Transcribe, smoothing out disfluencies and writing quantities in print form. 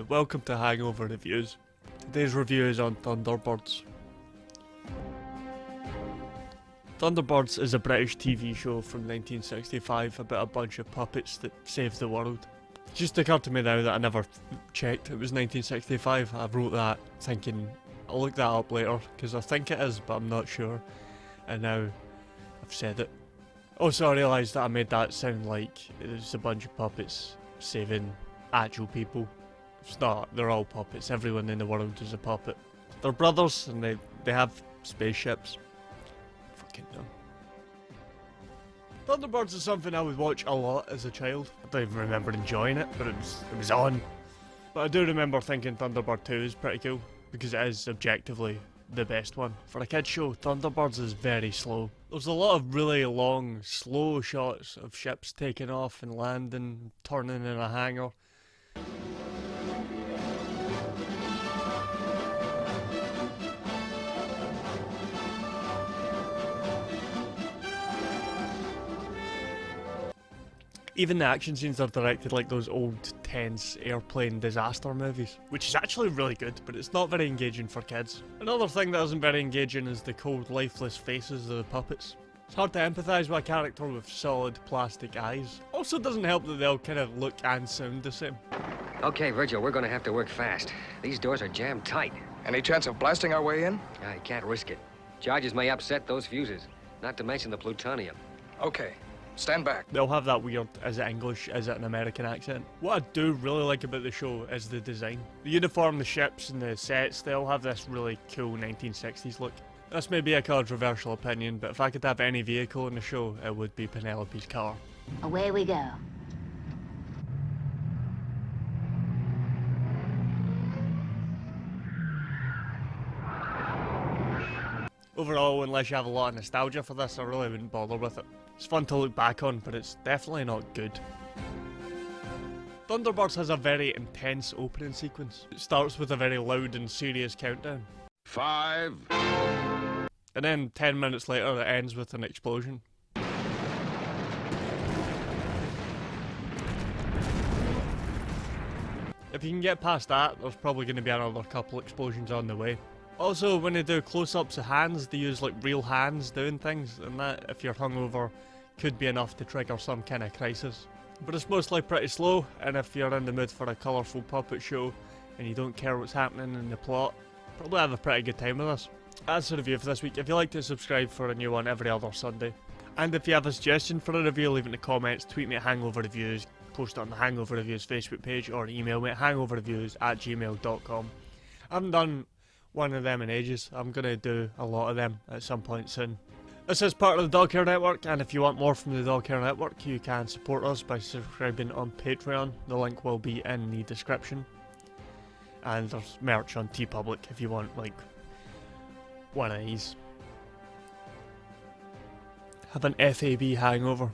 Welcome to Hangover Reviews. Today's review is on Thunderbirds. Thunderbirds is a British TV show from 1965 about a bunch of puppets that saved the world. It just occurred to me now that I never checked it was 1965. I wrote that thinking I'll look that up later because I think it is, but I'm not sure. And now I've said it. Also, I realised that I made that sound like it was a bunch of puppets saving actual people. It's not, they're all puppets. Everyone in the world is a puppet. They're brothers and they have spaceships. Fucking no. Thunderbirds is something I would watch a lot as a child. I don't even remember enjoying it, but it was on. But I do remember thinking Thunderbird 2 is pretty cool, because it is objectively the best one. For a kids show, Thunderbirds is very slow. There's a lot of really long, slow shots of ships taking off and landing, turning in a hangar. Even the action scenes are directed like those old, tense airplane disaster movies, which is actually really good, but it's not very engaging for kids. Another thing that isn't very engaging is the cold, lifeless faces of the puppets. It's hard to empathise with a character with solid plastic eyes. Also doesn't help that they all kind of look and sound the same. Okay, Virgil, we're gonna have to work fast. These doors are jammed tight. Any chance of blasting our way in? I can't risk it. Charges may upset those fuses, not to mention the plutonium. Okay, stand back. They'll have that weird, is it English, is it an American accent? What I do really like about the show is the design. The uniform, the ships and the sets, they all have this really cool 1960s look. This may be a controversial opinion, but if I could have any vehicle in the show, it would be Penelope's car. Away we go. Overall, unless you have a lot of nostalgia for this, I really wouldn't bother with it. It's fun to look back on, but it's definitely not good. Thunderbirds has a very intense opening sequence. It starts with a very loud and serious countdown. 5. And then 10 minutes later it ends with an explosion. If you can get past that, there's probably going to be another couple explosions on the way. Also, when they do close-ups of hands, they use like real hands doing things, and that, if you're hungover, could be enough to trigger some kind of crisis. But it's mostly pretty slow, and if you're in the mood for a colourful puppet show, and you don't care what's happening in the plot, probably have a pretty good time with this. That's the review for this week. If you like to subscribe for a new one every other Sunday. And if you have a suggestion for a review, leave it in the comments, tweet me at Hangover Reviews, post it on the Hangover Reviews Facebook page, or email me at hangoverreviews@gmail.com. I haven't done one of them in ages. I'm going to do a lot of them at some point soon. This is part of the Dog Hair Network, and if you want more from the Dog Hair Network, you can support us by subscribing on Patreon. The link will be in the description. And there's merch on TeePublic if you want, like, one of these. Have an FAB hangover.